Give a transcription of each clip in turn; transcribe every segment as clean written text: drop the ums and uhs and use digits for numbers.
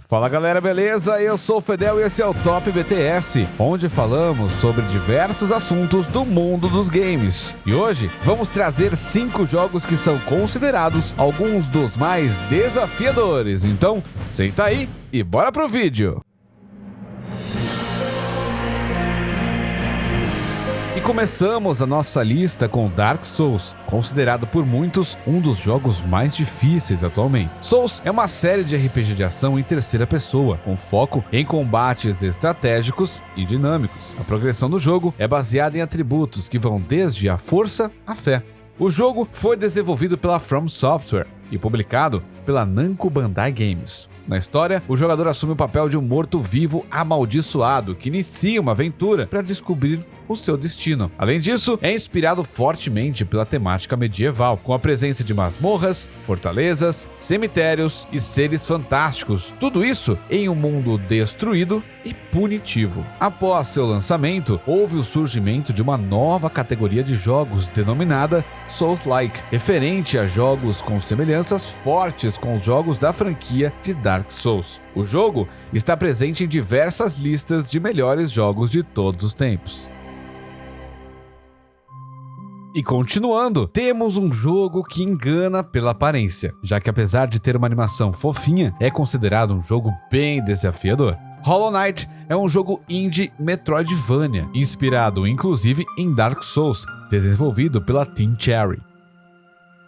Fala galera, beleza? Eu sou o Fedel e esse é o Top BTS, onde falamos sobre diversos assuntos do mundo dos games. E hoje vamos trazer 5 jogos que são considerados alguns dos mais desafiadores. Então, senta aí e bora pro vídeo! E começamos a nossa lista com Dark Souls, considerado por muitos um dos jogos mais difíceis atualmente. Souls é uma série de RPG de ação em terceira pessoa, com foco em combates estratégicos e dinâmicos. A progressão do jogo é baseada em atributos que vão desde a força à fé. O jogo foi desenvolvido pela From Software e publicado pela Namco Bandai Games. Na história, o jogador assume o papel de um morto-vivo amaldiçoado que inicia uma aventura para descobrir o seu destino. Além disso, é inspirado fortemente pela temática medieval, com a presença de masmorras, fortalezas, cemitérios e seres fantásticos, tudo isso em um mundo destruído e punitivo. Após seu lançamento, houve o surgimento de uma nova categoria de jogos denominada Souls-like, referente a jogos com semelhanças fortes com os jogos da franquia de Dark Souls. O jogo está presente em diversas listas de melhores jogos de todos os tempos. E continuando, temos um jogo que engana pela aparência, já que apesar de ter uma animação fofinha, é considerado um jogo bem desafiador. Hollow Knight é um jogo indie Metroidvania, inspirado inclusive em Dark Souls, desenvolvido pela Team Cherry.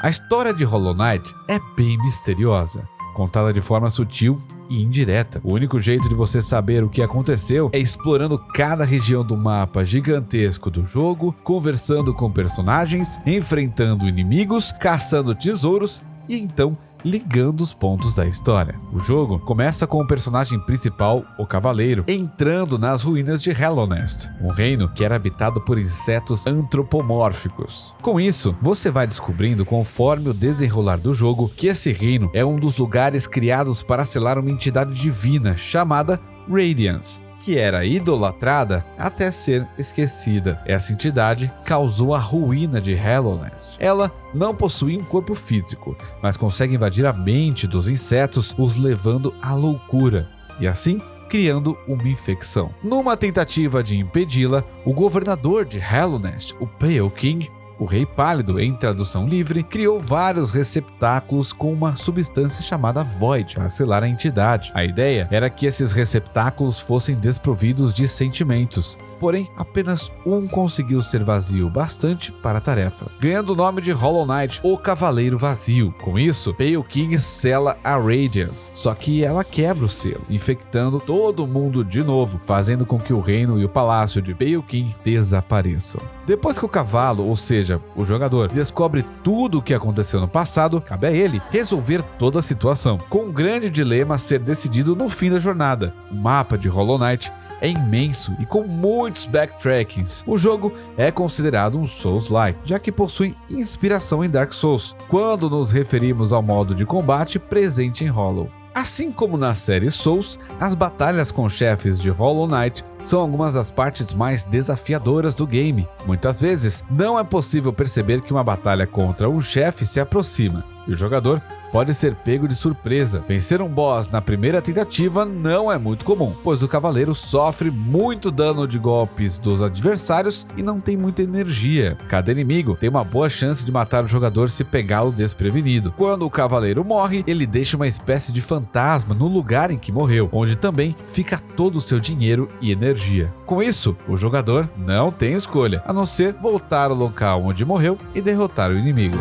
A história de Hollow Knight é bem misteriosa, contada de forma sutil e indireta. O único jeito de você saber o que aconteceu é explorando cada região do mapa gigantesco do jogo, conversando com personagens, enfrentando inimigos, caçando tesouros e então ligando os pontos da história. O jogo começa com o personagem principal, o Cavaleiro, entrando nas ruínas de Hallownest, um reino que era habitado por insetos antropomórficos. Com isso, você vai descobrindo conforme o desenrolar do jogo que esse reino é um dos lugares criados para selar uma entidade divina chamada Radiance, que era idolatrada até ser esquecida. Essa entidade causou a ruína de Hallownest. Ela não possui um corpo físico, mas consegue invadir a mente dos insetos, os levando à loucura, e assim criando uma infecção. Numa tentativa de impedi-la, o governador de Hallownest, o Pale King, o Rei Pálido, em tradução livre, criou vários receptáculos com uma substância chamada Void para selar a entidade. A ideia era que esses receptáculos fossem desprovidos de sentimentos, porém apenas um conseguiu ser vazio bastante para a tarefa, ganhando o nome de Hollow Knight, o Cavaleiro Vazio. Com isso, Pale King sela a Radiance, só que ela quebra o selo, infectando todo mundo de novo, fazendo com que o reino e o palácio de Pale King desapareçam. Depois que o cavalo, ou seja, o jogador, descobre tudo o que aconteceu no passado, cabe a ele resolver toda a situação, com um grande dilema a ser decidido no fim da jornada. O mapa de Hollow Knight é imenso e com muitos backtrackings. O jogo é considerado um Souls-like, já que possui inspiração em Dark Souls, quando nos referimos ao modo de combate presente em Hollow. Assim como na série Souls, as batalhas com chefes de Hollow Knight são algumas das partes mais desafiadoras do game. Muitas vezes, não é possível perceber que uma batalha contra um chefe se aproxima, e o jogador pode ser pego de surpresa. Vencer um boss na primeira tentativa não é muito comum, pois o cavaleiro sofre muito dano de golpes dos adversários e não tem muita energia. Cada inimigo tem uma boa chance de matar o jogador se pegá-lo desprevenido. Quando o cavaleiro morre, ele deixa uma espécie de fantasma no lugar em que morreu, onde também fica todo o seu dinheiro e energia. Com isso, o jogador não tem escolha, a não ser voltar ao local onde morreu e derrotar o inimigo.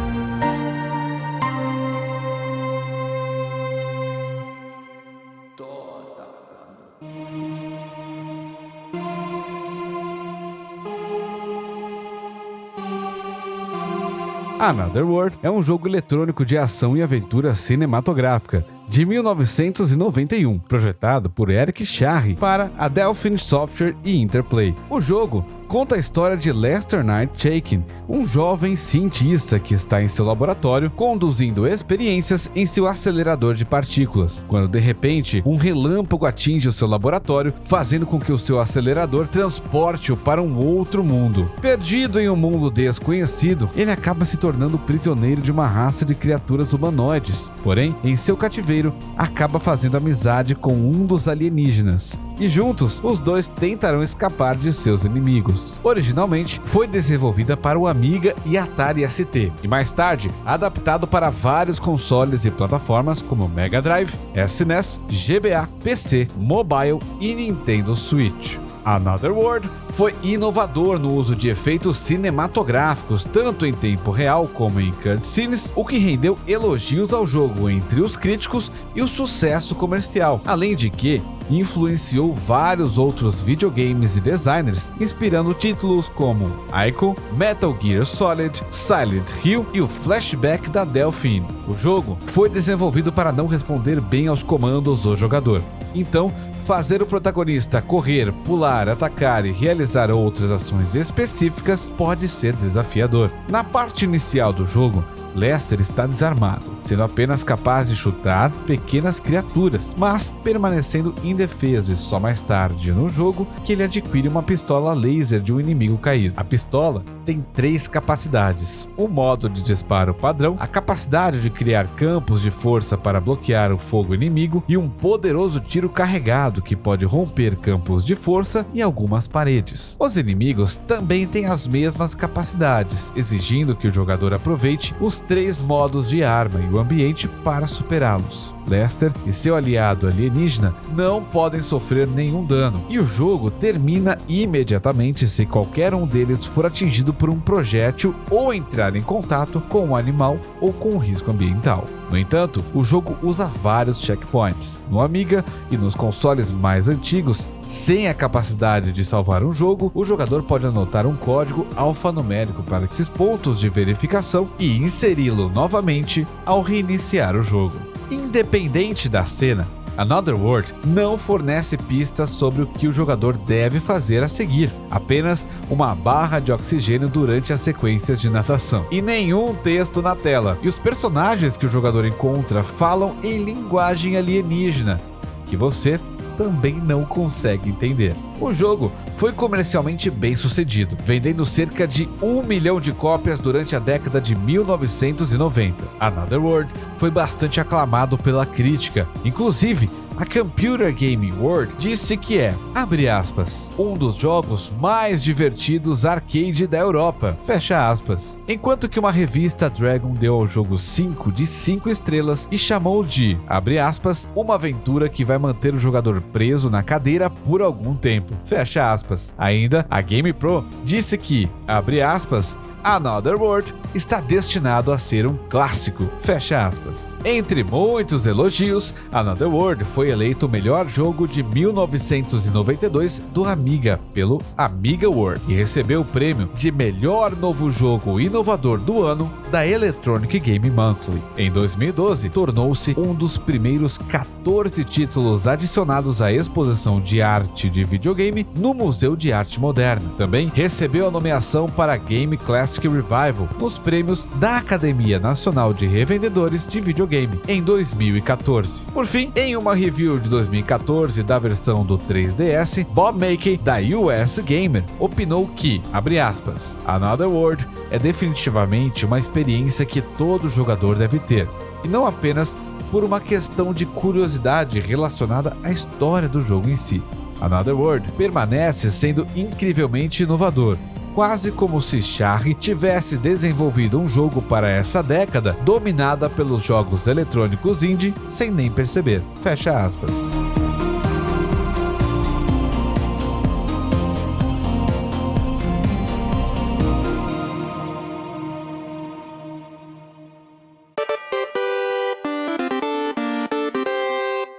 Another World é um jogo eletrônico de ação e aventura cinematográfica de 1991, projetado por Eric Charre para a Delphin Software e Interplay. O jogo conta a história de Lester Knight Chaikin, um jovem cientista que está em seu laboratório conduzindo experiências em seu acelerador de partículas, quando de repente um relâmpago atinge o seu laboratório, fazendo com que o seu acelerador transporte-o para um outro mundo. Perdido em um mundo desconhecido, ele acaba se tornando prisioneiro de uma raça de criaturas humanoides. Porém, em seu cativeiro, acaba fazendo amizade com um dos alienígenas. E juntos, os dois tentarão escapar de seus inimigos. Originalmente, foi desenvolvida para o Amiga e Atari ST, e mais tarde, adaptado para vários consoles e plataformas como Mega Drive, SNES, GBA, PC, Mobile e Nintendo Switch. Another World foi inovador no uso de efeitos cinematográficos, tanto em tempo real como em cutscenes, o que rendeu elogios ao jogo entre os críticos e o sucesso comercial, além de que influenciou vários outros videogames e designers, inspirando títulos como Ico, Metal Gear Solid, Silent Hill e o Flashback da Delphine. O jogo foi desenvolvido para não responder bem aos comandos do jogador. Então, fazer o protagonista correr, pular, atacar e realizar outras ações específicas pode ser desafiador. Na parte inicial do jogo, Lester está desarmado, sendo apenas capaz de chutar pequenas criaturas, mas permanecendo indefeso, e só mais tarde no jogo que ele adquire uma pistola laser de um inimigo caído. A pistola tem 3 capacidades: o modo de disparo padrão, a capacidade de criar campos de força para bloquear o fogo inimigo e um poderoso tiro carregado que pode romper campos de força e algumas paredes. Os inimigos também têm as mesmas capacidades, exigindo que o jogador aproveite os 3 modos de arma e o ambiente para superá-los. Lester e seu aliado alienígena não podem sofrer nenhum dano, e o jogo termina imediatamente se qualquer um deles for atingido por um projétil ou entrar em contato com um animal ou com um risco ambiental. No entanto, o jogo usa vários checkpoints. No Amiga e nos consoles mais antigos, sem a capacidade de salvar um jogo, o jogador pode anotar um código alfanumérico para esses pontos de verificação e inseri-lo novamente ao reiniciar o jogo. Independente da cena, Another World não fornece pistas sobre o que o jogador deve fazer a seguir, apenas uma barra de oxigênio durante as sequências de natação, e nenhum texto na tela. E os personagens que o jogador encontra falam em linguagem alienígena, que você também não consegue entender. O jogo foi comercialmente bem sucedido, vendendo cerca de 1 milhão de cópias durante a década de 1990. Another World foi bastante aclamado pela crítica, inclusive a Computer Game World disse que é, abre aspas, um dos jogos mais divertidos arcade da Europa, fecha aspas. Enquanto que uma revista Dragon deu ao jogo 5 de 5 estrelas e chamou de, abre aspas, uma aventura que vai manter o jogador preso na cadeira por algum tempo, fecha aspas. Ainda, a GamePro disse que, abre aspas, Another World está destinado a ser um clássico, fecha aspas. Entre muitos elogios, Another World foi eleito o melhor jogo de 1992 do Amiga pelo Amiga World e recebeu o prêmio de melhor novo jogo inovador do ano da Electronic Game Monthly. Em 2012, tornou-se um dos primeiros 14 títulos adicionados à exposição de arte de videogame no Museu de Arte Moderna. Também recebeu a nomeação para Game Classic Revival nos prêmios da Academia Nacional de Revendedores de Videogame em 2014. Por fim, em uma review de 2014 da versão do 3DS, Bob Mackey, da US Gamer, opinou que, abre aspas, Another World é definitivamente uma experiência que todo jogador deve ter, e não apenas por uma questão de curiosidade relacionada à história do jogo em si. Another World permanece sendo incrivelmente inovador, quase como se Sharry tivesse desenvolvido um jogo para essa década dominada pelos jogos eletrônicos indie sem nem perceber, fecha aspas.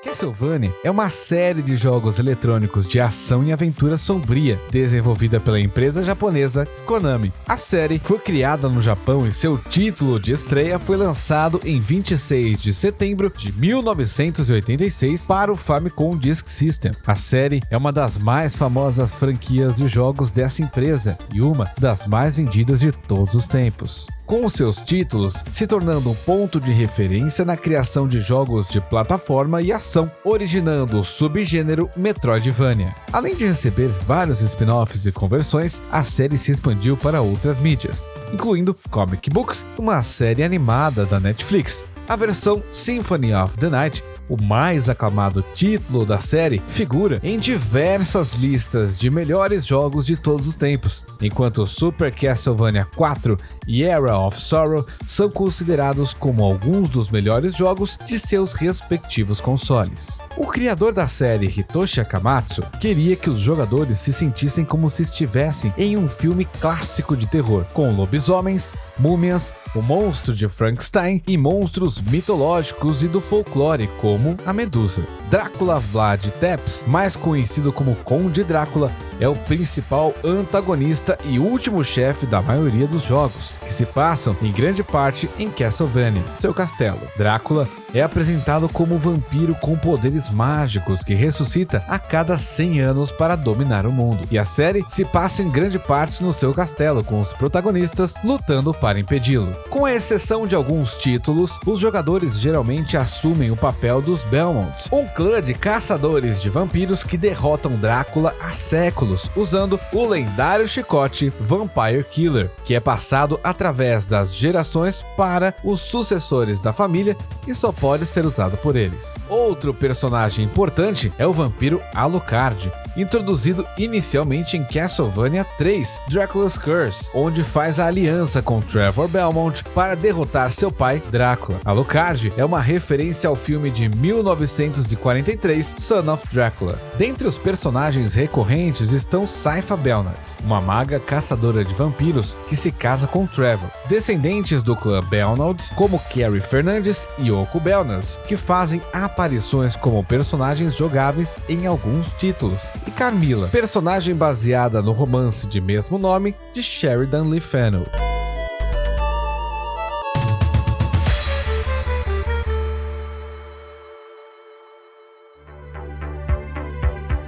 Quer Castlevania é uma série de jogos eletrônicos de ação e aventura sombria, desenvolvida pela empresa japonesa Konami. A série foi criada no Japão e seu título de estreia foi lançado em 26 de setembro de 1986 para o Famicom Disk System. A série é uma das mais famosas franquias de jogos dessa empresa e uma das mais vendidas de todos os tempos, com seus títulos se tornando um ponto de referência na criação de jogos de plataforma e ação, originando o subgênero Metroidvania. Além de receber vários spin-offs e conversões, a série se expandiu para outras mídias, incluindo comic books, uma série animada da Netflix. A versão Symphony of the Night, o mais aclamado título da série, figura em diversas listas de melhores jogos de todos os tempos, enquanto Super Castlevania 4 e Era of Sorrow são considerados como alguns dos melhores jogos de seus respectivos consoles. O criador da série, Hitoshi Akamatsu, queria que os jogadores se sentissem como se estivessem em um filme clássico de terror, com lobisomens, múmias, o monstro de Frankenstein e monstros mitológicos e do folclore, como a Medusa. Drácula Vlad Tepes, mais conhecido como Conde Drácula, é o principal antagonista e último chefe da maioria dos jogos, que se passam em grande parte em Castlevania, seu castelo. Drácula é apresentado como um vampiro com poderes mágicos que ressuscita a cada 100 anos para dominar o mundo. E a série se passa em grande parte no seu castelo, com os protagonistas lutando para impedi-lo. Com a exceção de alguns títulos, os jogadores geralmente assumem o papel dos Belmonts, um clã de caçadores de vampiros que derrotam Drácula há séculos, usando o lendário chicote Vampire Killer, que é passado através das gerações para os sucessores da família e só pode ser usado por eles. Outro personagem importante é o vampiro Alucard, introduzido inicialmente em Castlevania 3, Dracula's Curse, onde faz a aliança com Trevor Belmont para derrotar seu pai, Drácula. Alucard é uma referência ao filme de 1943, Son of Dracula. Dentre os personagens recorrentes estão Sypha Belnard, uma maga caçadora de vampiros que se casa com Trevor, descendentes do clã Belnard, como Carrie Fernandes e Yoko Belnard, que fazem aparições como personagens jogáveis em alguns títulos, e Carmilla, personagem baseada no romance de mesmo nome de Sheridan Le Fanu.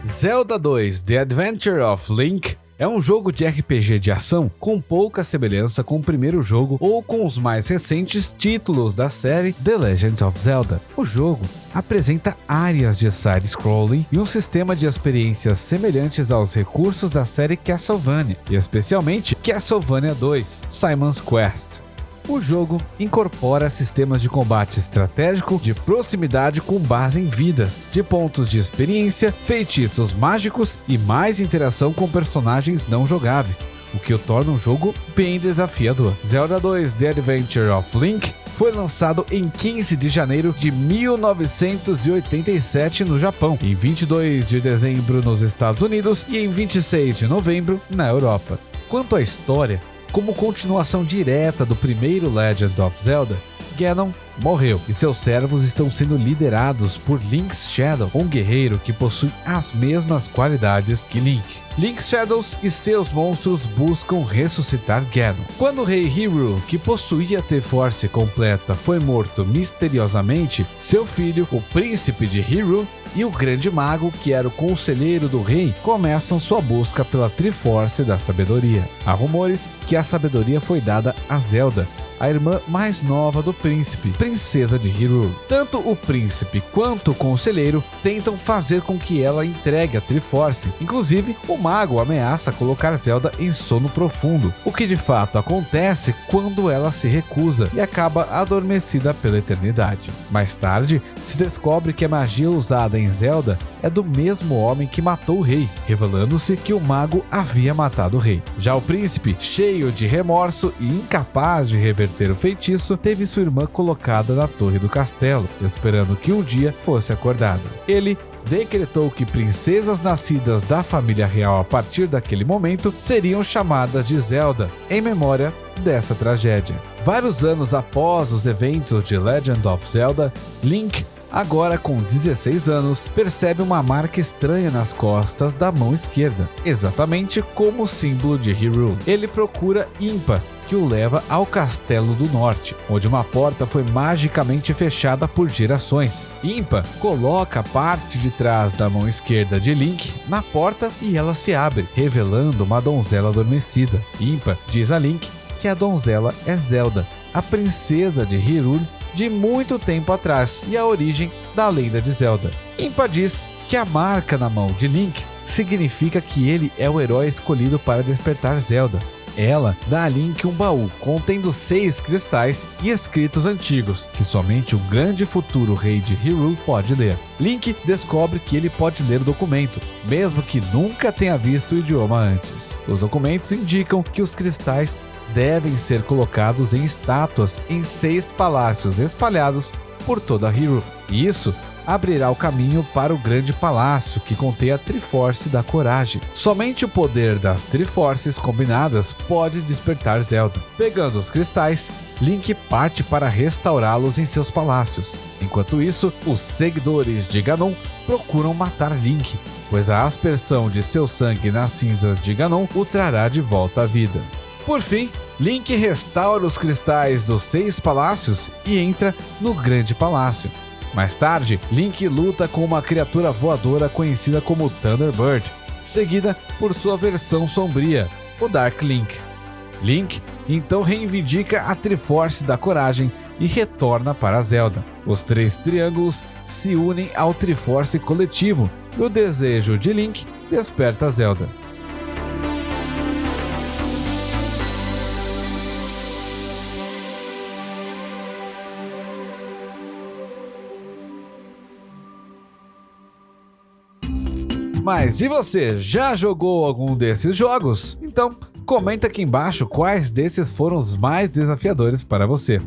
Zelda 2: The Adventure of Link é um jogo de RPG de ação com pouca semelhança com o primeiro jogo ou com os mais recentes títulos da série The Legend of Zelda. O jogo apresenta áreas de side-scrolling e um sistema de experiências semelhantes aos recursos da série Castlevania, e especialmente Castlevania 2: Simon's Quest. O jogo incorpora sistemas de combate estratégico de proximidade com base em vidas, de pontos de experiência, feitiços mágicos e mais interação com personagens não jogáveis, o que o torna um jogo bem desafiador. Zelda 2: The Adventure of Link foi lançado em 15 de janeiro de 1987 no Japão, em 22 de dezembro nos Estados Unidos e em 26 de novembro na Europa. Quanto à história, como continuação direta do primeiro Legend of Zelda, Ganon morreu e seus servos estão sendo liderados por Link's Shadow, um guerreiro que possui as mesmas qualidades que Link. Link's Shadows e seus monstros buscam ressuscitar Ganon. Quando o rei Hyrule, que possuía a T-Force completa, foi morto misteriosamente, seu filho, o príncipe de Hyrule, e o grande mago, que era o conselheiro do rei, começam sua busca pela Triforce da sabedoria. Há rumores que a sabedoria foi dada a Zelda, a irmã mais nova do príncipe, princesa de Hyrule. Tanto o príncipe quanto o conselheiro tentam fazer com que ela entregue a Triforce. Inclusive, o mago ameaça colocar Zelda em sono profundo, o que de fato acontece quando ela se recusa e acaba adormecida pela eternidade. Mais tarde, se descobre que a magia usada em Zelda é do mesmo homem que matou o rei, revelando-se que o mago havia matado o rei. Já o príncipe, cheio de remorso e incapaz de reverter o feitiço, teve sua irmã colocada na torre do castelo, esperando que um dia fosse acordada. Ele decretou que princesas nascidas da família real a partir daquele momento seriam chamadas de Zelda, em memória dessa tragédia. Vários anos após os eventos de Legend of Zelda, Link agora com 16 anos, percebe uma marca estranha nas costas da mão esquerda, exatamente como o símbolo de Hyrule. Ele procura Impa, que o leva ao Castelo do Norte, onde uma porta foi magicamente fechada por gerações. Impa coloca a parte de trás da mão esquerda de Link na porta e ela se abre, revelando uma donzela adormecida. Impa diz a Link que a donzela é Zelda, a princesa de Hyrule de muito tempo atrás e a origem da lenda de Zelda. Impa diz que a marca na mão de Link significa que ele é o herói escolhido para despertar Zelda. Ela dá a Link um baú contendo 6 cristais e escritos antigos, que somente o grande futuro rei de Hyrule pode ler. Link descobre que ele pode ler o documento, mesmo que nunca tenha visto o idioma antes. Os documentos indicam que os cristais devem ser colocados em estátuas em 6 palácios espalhados por toda Hyrule. Isso abrirá o caminho para o grande palácio que contém a Triforce da Coragem. Somente o poder das Triforces combinadas pode despertar Zelda. Pegando os cristais, Link parte para restaurá-los em seus palácios. Enquanto isso, os seguidores de Ganon procuram matar Link, pois a aspersão de seu sangue nas cinzas de Ganon o trará de volta à vida. Por fim, Link restaura os cristais dos 6 palácios e entra no grande palácio. Mais tarde, Link luta com uma criatura voadora conhecida como Thunderbird, seguida por sua versão sombria, o Dark Link. Link então reivindica a Triforce da Coragem e retorna para Zelda. Os 3 triângulos se unem ao Triforce coletivo e o desejo de Link desperta Zelda. Mas e você, já jogou algum desses jogos? Então, comenta aqui embaixo quais desses foram os mais desafiadores para você.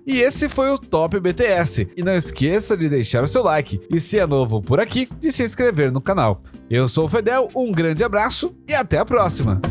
E esse foi o Top BTS. E não esqueça de deixar o seu like e, se é novo por aqui, de se inscrever no canal. Eu sou o Fedel, um grande abraço e até a próxima!